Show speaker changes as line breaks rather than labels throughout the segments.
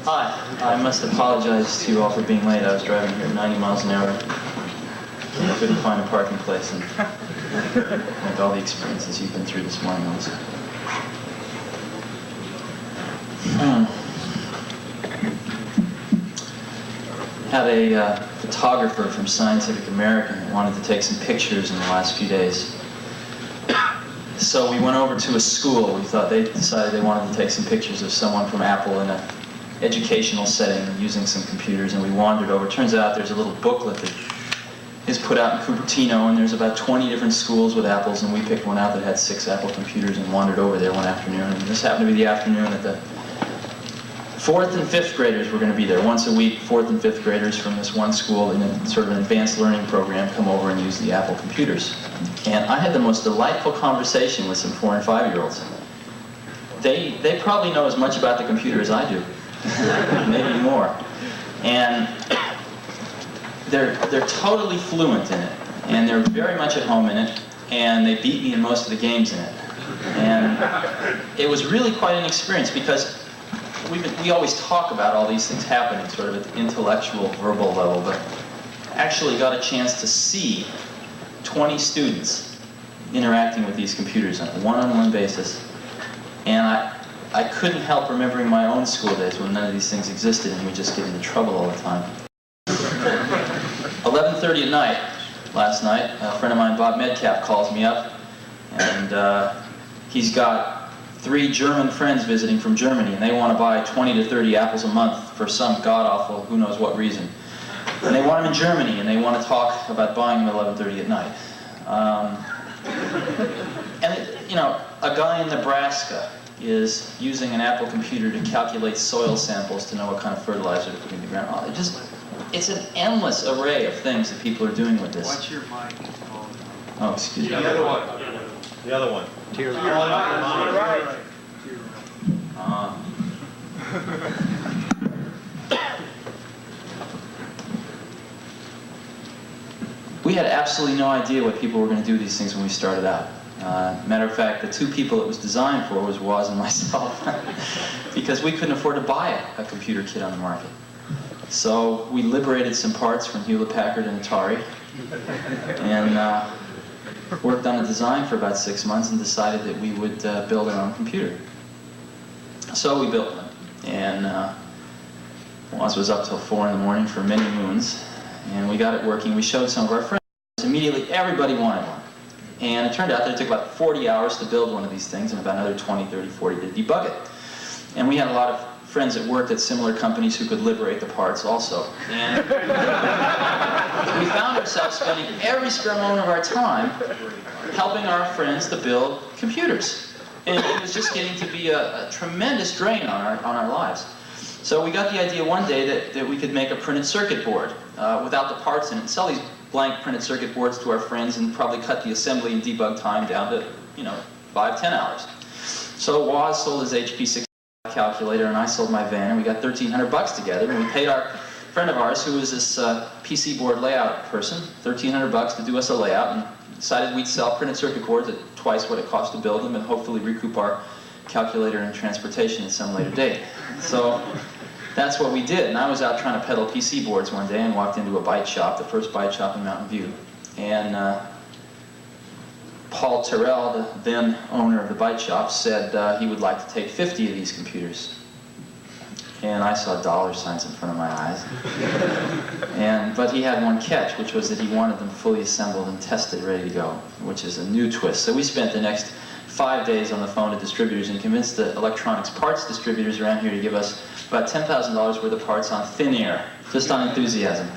Hi, I must apologize to you all for being late. I was driving here at 90 miles an hour. I couldn't find a parking place, and like all the experiences you've been through this morning also. Had a photographer from Scientific American that wanted to take some pictures in the last few days. So we went over to a school. We thought they decided they wanted to take some pictures of someone from Apple in an educational setting using some computers, and we wandered over. Turns out there's a little booklet that is put out in Cupertino, and there's about 20 different schools with Apples, and we picked one out that had 6 Apple computers and wandered over there one afternoon. And this happened to be the afternoon that the 4th and 5th graders were going to be there. Once a week, 4th and 5th graders from this one school in a sort of an advanced learning program come over and use the Apple computers. And I had the most delightful conversation with some 4 and 5-year-olds. They probably know as much about the computer as I do, maybe more. And they're totally fluent in it, and they're very much at home in it, and they beat me in most of the games in it. And it was really quite an experience, because we always talk about all these things happening sort of at the intellectual, verbal level, but actually got a chance to see 20 students interacting with these computers on a one-on-one basis. And I couldn't help remembering my own school days when none of these things existed and we just get into trouble all the time. 11:30 at night, last night, a friend of mine, Bob Medcalf, calls me up, and he's got 3 German friends visiting from Germany, and they want to buy 20 to 30 Apples a month for some god-awful, who knows what reason. And they want them in Germany, and they want to talk about buying them at 11:30 at night. You know, a guy in Nebraska is using an Apple computer to calculate soil samples to know what kind of fertilizer to put in the ground. It's an endless array of things that people are doing with this.
What's your mic called?
Oh, excuse me.
The other one. The other one.
Tier
right.
We had absolutely no idea what people were going to do with these things when we started out. Matter of fact, the 2 people it was designed for was Woz and myself, because we couldn't afford to buy a computer kit on the market. So we liberated some parts from Hewlett-Packard and Atari, and worked on a design for about 6 months and decided that we would build our own computer. So we built one, and Woz was up till 4 in the morning for many moons, and we got it working. We showed some of our friends. Immediately, everybody wanted one. And it turned out that it took about 40 hours to build one of these things and about another 20, 30, 40 to debug it. And we had a lot of friends that worked at similar companies who could liberate the parts also. And we found ourselves spending every spare moment of our time helping our friends to build computers. And it was just getting to be a tremendous drain on our lives. So we got the idea one day that we could make a printed circuit board without the parts in it and sell these blank printed circuit boards to our friends and probably cut the assembly and debug time down to, 5, 10 hours. So Woz sold his HP 6 calculator and I sold my van, and we got $1,300 together, and we paid our friend of ours, who was this PC board layout person, $1,300 to do us a layout, and decided we'd sell printed circuit boards at twice what it cost to build them and hopefully recoup our calculator and transportation at some later date. So that's what we did, and I was out trying to peddle PC boards one day and walked into a Byte shop, the first Byte shop in Mountain View, and Paul Terrell, the then owner of the Byte shop, said he would like to take 50 of these computers. And I saw dollar signs in front of my eyes. But he had one catch, which was that he wanted them fully assembled and tested, ready to go, which is a new twist. So we spent the next 5 days on the phone to distributors and convinced the electronics parts distributors around here to give us about $10,000 worth of parts on thin air, just on enthusiasm.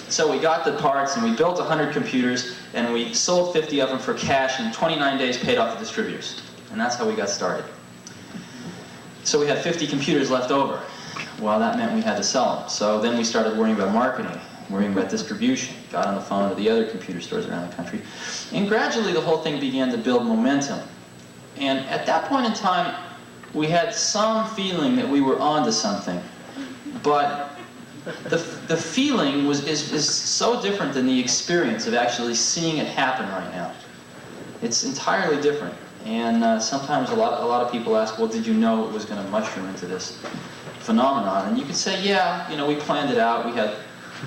So we got the parts and we built 100 computers and we sold 50 of them for cash, and in 29 days paid off the distributors. And that's how we got started. So we had 50 computers left over. Well, that meant we had to sell them. So then we started worrying about marketing, worrying about distribution, got on the phone to the other computer stores around the country. And gradually the whole thing began to build momentum. And at that point in time, we had some feeling that we were onto something. But the feeling is so different than the experience of actually seeing it happen right now. It's entirely different. And sometimes a lot of people ask, well, did you know it was going to mushroom into this phenomenon? And you could say, yeah, you know, we planned it out. We had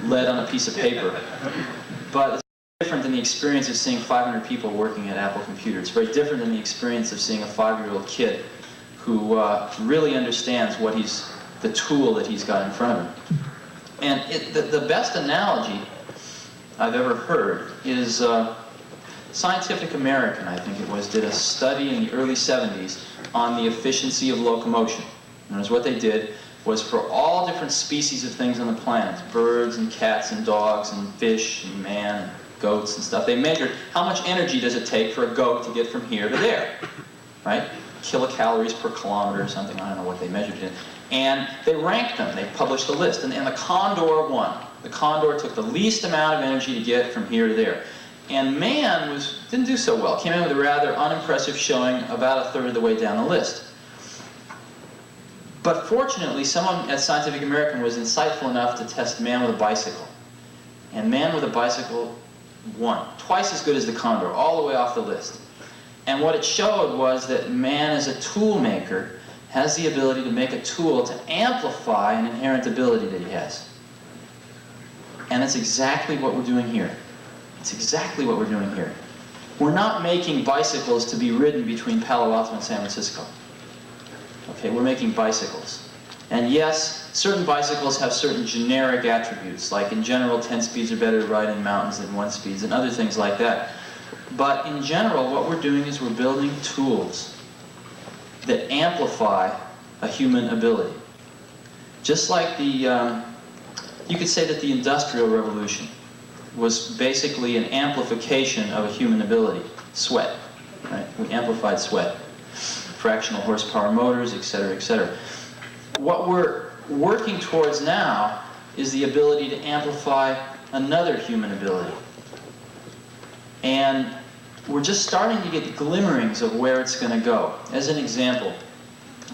lead on a piece of paper. But it's different than the experience of seeing 500 people working at Apple Computer. It's very different than the experience of seeing a 5-year-old kid who really understands the tool that he's got in front of him. And the best analogy I've ever heard is Scientific American, I think it was, did a study in the early 70s on the efficiency of locomotion. In other words, what they did was for all different species of things on the planet, birds and cats and dogs and fish and man and goats and stuff, they measured how much energy does it take for a goat to get from here to there, right? Kilocalories per kilometer or something, I don't know what they measured it in. And they ranked them, they published a list, and the condor won. The condor took the least amount of energy to get from here to there. And man didn't do so well, came in with a rather unimpressive showing about a third of the way down the list. But fortunately, someone at Scientific American was insightful enough to test man with a bicycle. And man with a bicycle won, twice as good as the condor, all the way off the list. And what it showed was that man as a tool maker has the ability to make a tool to amplify an inherent ability that he has. And that's exactly what we're doing here. It's exactly what we're doing here. We're not making bicycles to be ridden between Palo Alto and San Francisco. Okay, we're making bicycles. And yes, certain bicycles have certain generic attributes, like in general 10 speeds are better to ride in mountains than 1 speeds and other things like that. But in general, what we're doing is we're building tools that amplify a human ability. Just like you could say that the Industrial Revolution was basically an amplification of a human ability, sweat, right? We amplified sweat, fractional horsepower motors, etc., etc. What we're working towards now is the ability to amplify another human ability. And we're just starting to get glimmerings of where it's going to go. As an example,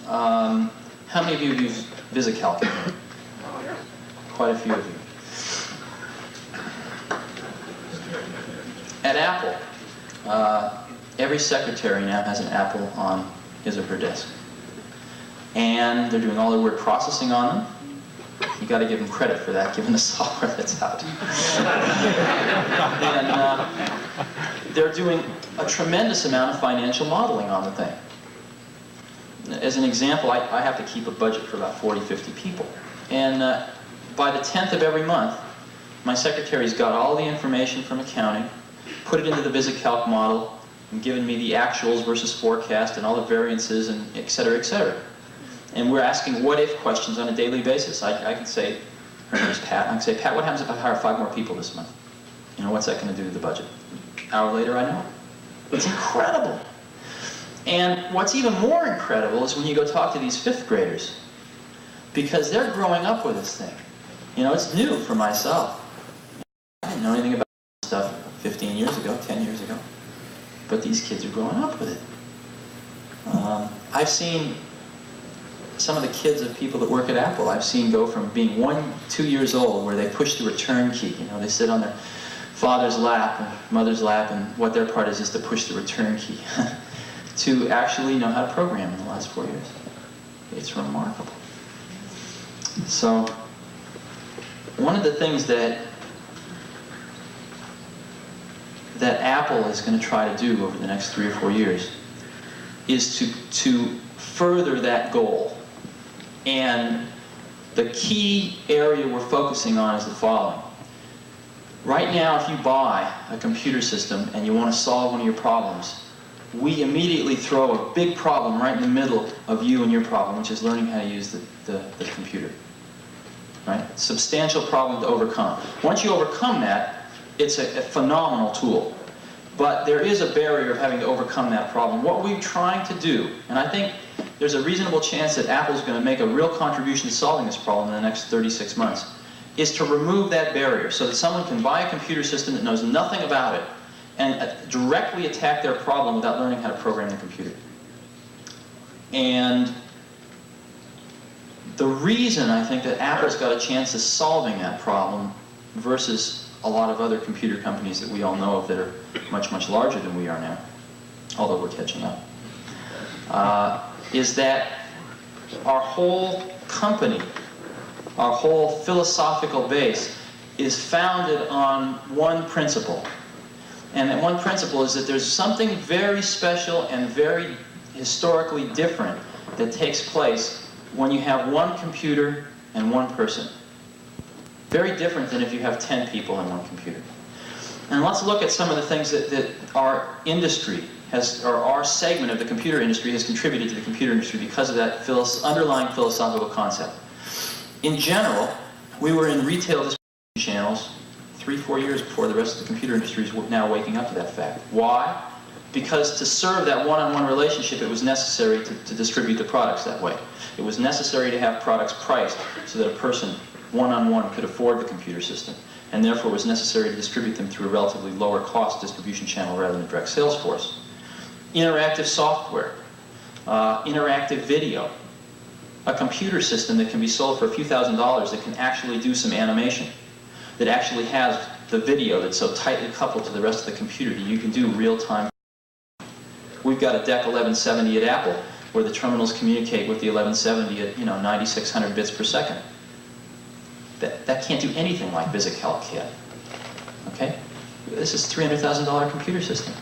how many of you have used VisiCalc? Quite a few of you. At Apple, every secretary now has an Apple on his or her desk. And they're doing all their word processing on them. You got to give them credit for that, given the software that's out. And they're doing a tremendous amount of financial modeling on the thing. As an example, I have to keep a budget for about 40, 50 people. And by the 10th of every month, my secretary's got all the information from accounting, put it into the VisiCalc model, and given me the actuals versus forecast and all the variances and et cetera, et cetera. And we're asking what-if questions on a daily basis. I can say, her name's Pat, I can say, Pat, what happens if I hire 5 more people this month? You know, what's that going to do to the budget? An hour later, I know. It's incredible. And what's even more incredible is when you go talk to these 5th graders, because they're growing up with this thing. You know, it's new for myself. I didn't know anything about this stuff 15 years ago, 10 years ago. But these kids are growing up with it. I've seen some of the kids of people that work at Apple, I've seen go from being 1, 2 years old, where they push the return key. You know, they sit on their father's lap and mother's lap, and what their part is to push the return key, to actually know how to program in the last 4 years. It's remarkable. So, one of the things that Apple is going to try to do over the next 3 or 4 years is to further that goal. And the key area we're focusing on is the following. Right now, if you buy a computer system and you want to solve one of your problems, we immediately throw a big problem right in the middle of you and your problem, which is learning how to use the computer. Right? Substantial problem to overcome. Once you overcome that, it's a phenomenal tool. But there is a barrier of having to overcome that problem. What we're trying to do, and I think there's a reasonable chance that Apple's going to make a real contribution to solving this problem in the next 36 months, is to remove that barrier so that someone can buy a computer system that knows nothing about it and directly attack their problem without learning how to program the computer. And the reason I think that Apple's got a chance of solving that problem versus a lot of other computer companies that we all know of that are much, much larger than we are now, although we're catching up, is that our whole company, our whole philosophical base is founded on one principle. And that one principle is that there's something very special and very historically different that takes place when you have one computer and one person. Very different than if you have 10 people in one computer. And let's look at some of the things that our industry has, or our segment of the computer industry has contributed to the computer industry because of that underlying philosophical concept. In general, we were in retail distribution channels 3-4 years before the rest of the computer industry is now waking up to that fact. Why? Because to serve that one-on-one relationship, it was necessary to distribute the products that way. It was necessary to have products priced so that a person one-on-one could afford the computer system, and therefore it was necessary to distribute them through a relatively lower cost distribution channel rather than a direct sales force. Interactive software, interactive video, a computer system that can be sold for a few $1,000s that can actually do some animation, that actually has the video that's so tightly coupled to the rest of the computer that you can do real-time. We've got a DEC 1170 at Apple where the terminals communicate with the 1170 at 9600 bits per second. That can't do anything like VisiCalc can. Okay? This is a $300,000 computer system.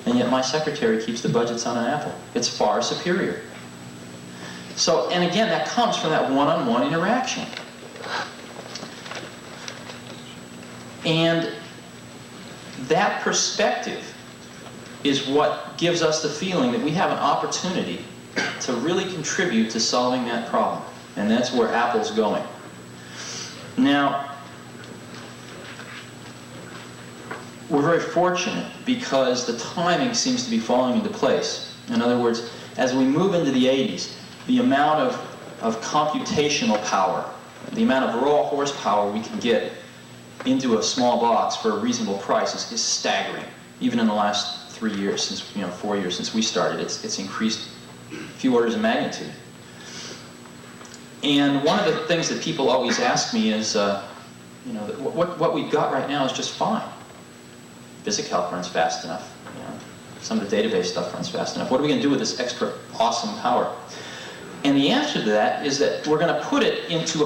And yet my secretary keeps the budgets on an Apple. It's far superior. So, and again, that comes from that one-on-one interaction. And that perspective is what gives us the feeling that we have an opportunity to really contribute to solving that problem. And that's where Apple's going. Now, we're very fortunate because the timing seems to be falling into place. In other words, as we move into the 80s, the amount of computational power, the amount of raw horsepower we can get into a small box for a reasonable price is staggering. Even in the last 3 years, since 4 years since we started, it's increased a few orders of magnitude. And one of the things that people always ask me is, what we've got right now is just fine. VisiCalc runs fast enough. Some of the database stuff runs fast enough. What are we going to do with this extra awesome power? And the answer to that is that we're going to put it into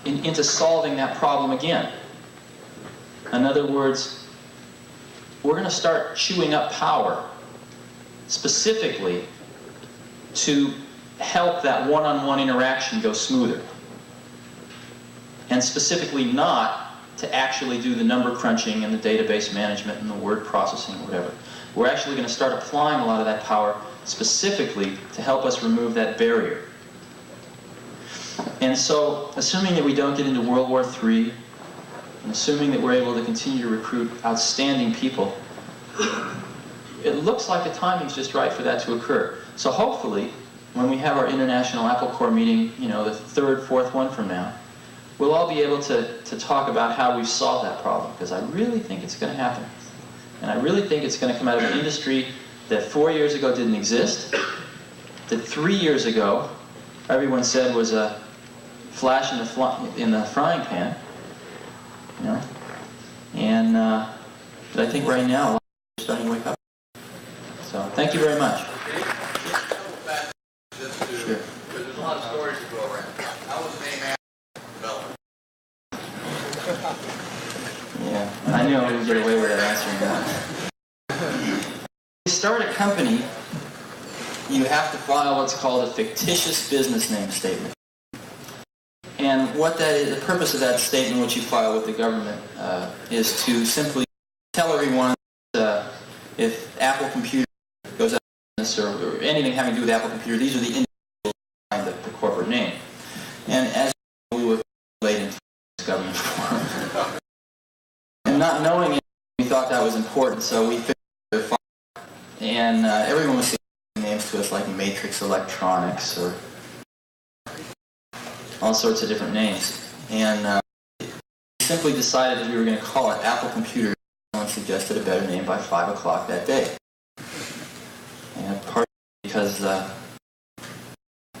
into solving that problem again. In other words, we're going to start chewing up power specifically to help that one-on-one interaction go smoother. And specifically not to actually do the number crunching and the database management and the word processing or whatever. We're actually going to start applying a lot of that power specifically to help us remove that barrier. And so, assuming that we don't get into World War III, and assuming that we're able to continue to recruit outstanding people, it looks like the timing's just right for that to occur. So hopefully, when we have our International Apple Corps meeting, the third, fourth one from now, we'll all be able to talk about how we've solved that problem, because I really think it's going to happen. And I really think it's going to come out of an industry that 4 years ago didn't exist, that 3 years ago everyone said was a flash in the frying pan, and but I think right now we're starting to wake up. So thank you very much. Sure.
There's a lot of stories to go around. How was the name developed?
Yeah, I knew I wouldn't get away with answering that. When you start a company, you have to file what's called a fictitious business name statement. And what that is, the purpose of that statement, which you file with the government, is to simply tell everyone if Apple Computer goes out of business or anything having to do with Apple Computer, these are the individuals behind the corporate name. And as we were late into this government form, and not knowing it, we thought that was important, so we figured it out. And everyone was saying names to us like Matrix Electronics or all sorts of different names. And we simply decided that we were going to call it Apple Computer. Someone suggested a better name by 5 o'clock that day. And partly because I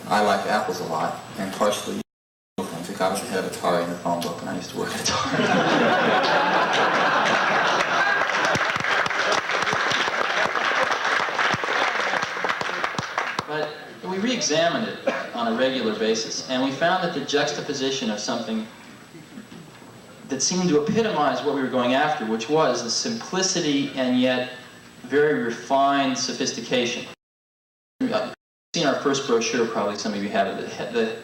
like apples a lot, and partially things. I was the head of Atari in the phone book, and I used to work at Atari. but we re-examined it on a regular basis, and we found that the juxtaposition of something that seemed to epitomize what we were going after, which was the simplicity and yet very refined sophistication. You've seen our first brochure, probably some of you have it. The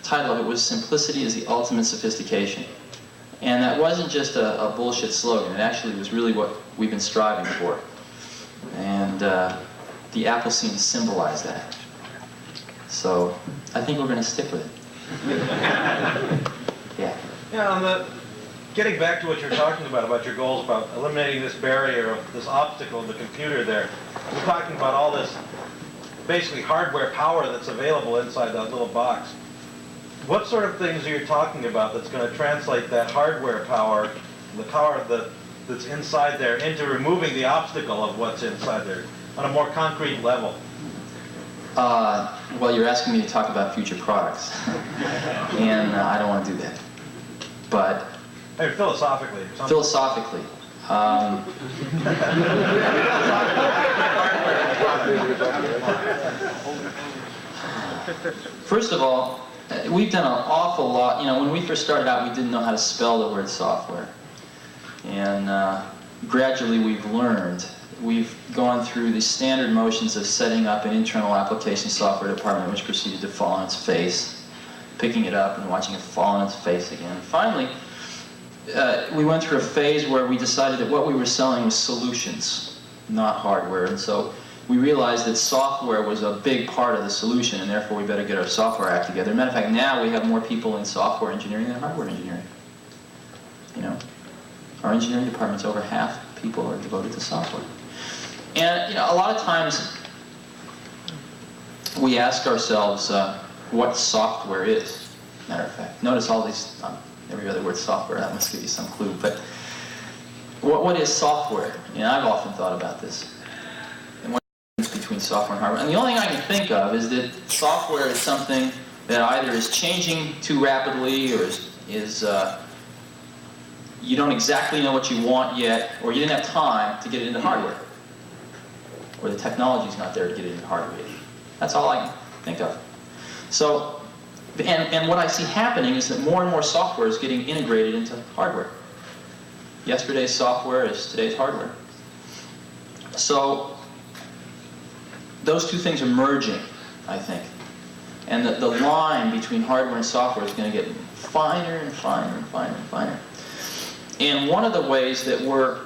title of it was "Simplicity is the Ultimate Sophistication." And that wasn't just a bullshit slogan. It actually was really what we've been striving for. And the Apple scene symbolized that. So I think we're going to stick with it. Yeah.
Yeah, getting back to what you're talking about your goals, about eliminating this barrier, this obstacle in the computer there. We're talking about all this basically hardware power that's available inside that little box. What sort of things are you talking about that's going to translate that hardware power, the power that's inside there, into removing the obstacle of what's inside there on a more concrete level?
Well, you're asking me to talk about future products, and I don't want to do that. But
Hey, philosophically or something.
philosophically, first of all, we've done an awful lot. You know, when we first started out, we didn't know how to spell the word software. And gradually we've learned. We've gone through the standard motions of setting up an internal application software department, which proceeded to fall on its face, picking it up and watching it fall on its face again. Finally, we went through a phase where we decided that what we were selling was solutions, not hardware. And so we realized that software was a big part of the solution, and therefore we better get our software act together. As a matter of fact, now we have more people in software engineering than hardware engineering. You know, our engineering department's over half people are devoted to software. And you know, a lot of times we ask ourselves what software is. Matter of fact, notice all these every other word software. That must give you some clue. But what is software? You know, I've often thought about this. Between software and hardware. And the only thing I can think of is that software is something that either is changing too rapidly or is you don't exactly know what you want yet, or you didn't have time to get it into hardware, or the technology's not there to get it into hardware yet. That's all I can think of. So, and what I see happening is that more and more software is getting integrated into hardware. Yesterday's software is today's hardware. So those two things are merging, I think. And the line between hardware and software is going to get finer and finer and finer and finer. And one of the ways that we're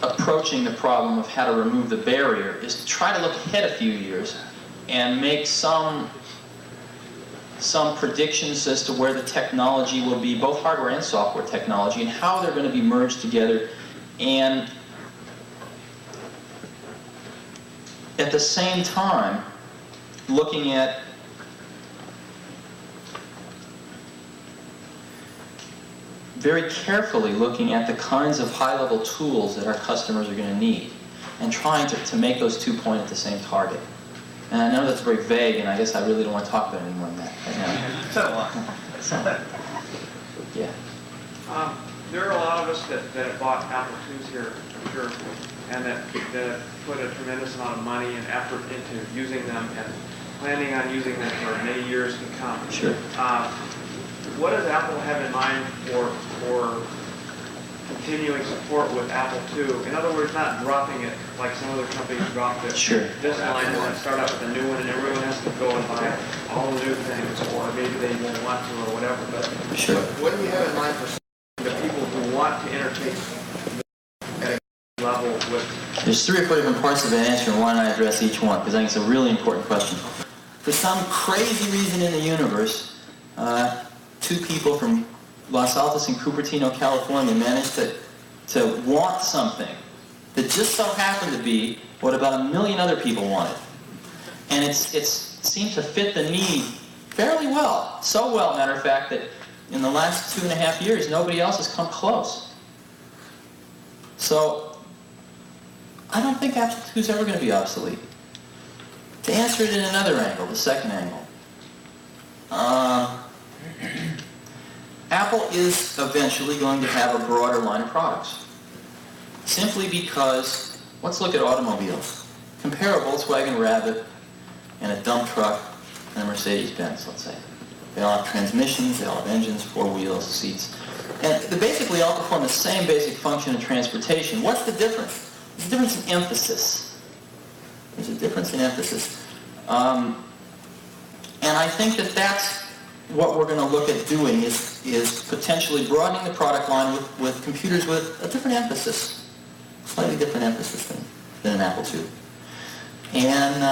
approaching the problem of how to remove the barrier is to try to look ahead a few years and make some predictions as to where the technology will be, both hardware and software technology, and how they're going to be merged together, and at the same time looking at very carefully looking at the kinds of high-level tools that our customers are going to need, and trying to make those two point at the same target. And I know that's very vague, and I guess I really don't want to talk about it any more than that right now.
Said a lot.
So, yeah.
There are a lot of us that have bought Apple IIs here, I'm sure, and that put a tremendous amount of money and effort into using them and planning on using them for many years to come.
Sure.
What does Apple have in mind for continuing support with Apple II? In other words, not dropping it like some other companies dropped it.
Sure.
This line and then start out with a new one, and everyone has to go and buy all the new things, or maybe they won't want to, or whatever. But
Sure.
what do you have in mind for the people who want to entertain at a level with?
There's 3 or 4 different parts of the answer, and why don't I address each one? Because I think it's a really important question. For some crazy reason in the universe, 2 people from Los Altos and Cupertino, California managed to want something that just so happened to be what about 1 million other people wanted. And it seemed to fit the need fairly well. So well, matter of fact, that in the last 2.5 years, nobody else has come close. So I don't think Apple II is ever going to be obsolete. To answer it in another angle, the second angle, Apple is eventually going to have a broader line of products. Simply because, let's look at automobiles. compare a Volkswagen Rabbit and a dump truck and a Mercedes-Benz, let's say. They all have transmissions, they all have engines, 4 wheels, seats. And they basically all perform the same basic function of transportation. What's the difference? There's a difference in emphasis. There's a difference in emphasis. And I think that that's what we're going to look at doing is potentially broadening the product line with computers with a different emphasis, slightly different emphasis than an Apple II. And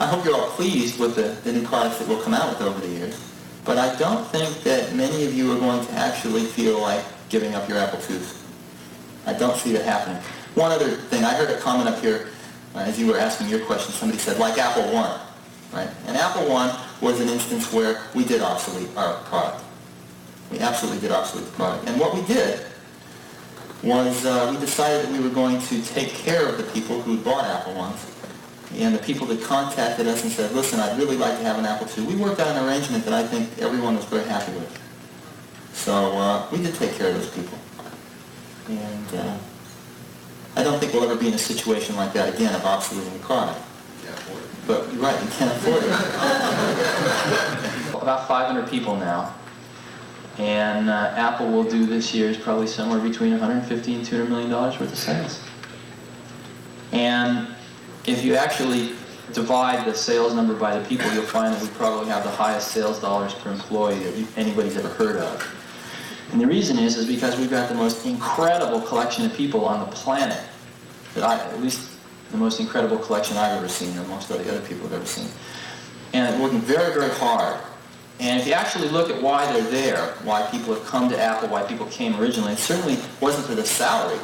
I hope you're all pleased with the new products that we'll come out with over the years. But I don't think that many of you are going to actually feel like giving up your Apple IIs. I don't see that happening. One other thing, I heard a comment up here as you were asking your question. Somebody said, like Apple I, right? And Apple I was an instance where we did obsolete our product. We absolutely did obsolete the product. And what we did was we decided that we were going to take care of the people who bought Apple I's. And the people that contacted us and said, listen, I'd really like to have an Apple II, we worked out an arrangement that I think everyone was very happy with. So we did take care of those people. And I don't think we'll ever be in a situation like that again of obsoleting the product. But you're right, you can't afford it. About 500 people now. And Apple will do this year is probably somewhere between $150 and $200 million worth of sales. And if you actually divide the sales number by the people, you'll find that we probably have the highest sales dollars per employee that anybody's ever heard of. And the reason is because we've got the most incredible collection of people on the planet, at least the most incredible collection I've ever seen, or most of the other people have ever seen. And they're working very, very hard. And if you actually look at why they're there, why people have come to Apple, why people came originally, it certainly wasn't for the salary.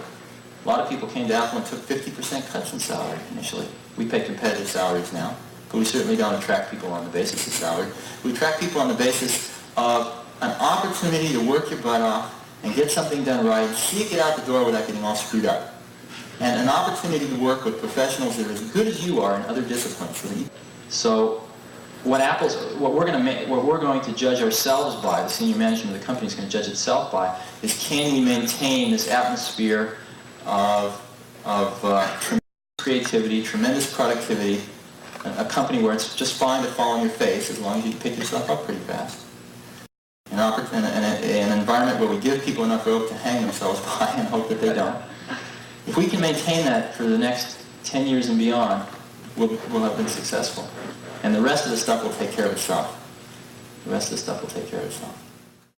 A lot of people came to Apple and took 50% cuts in salary initially. We pay competitive salaries now, but we certainly don't attract people on the basis of salary. We attract people on the basis of an opportunity to work your butt off and get something done right, see it get out the door without getting all screwed up. And an opportunity to work with professionals that are as good as you are in other disciplines. So what we're going to judge ourselves by, the senior management of the company is going to judge itself by, is can we maintain this atmosphere of tremendous creativity, tremendous productivity, a company where it's just fine to fall on your face as long as you pick yourself up pretty fast. An environment where we give people enough rope to hang themselves by and hope that they don't. If we can maintain that for the next 10 years and beyond, we'll have been successful. And the rest of the stuff will take care of itself. The rest of the stuff will take care of itself.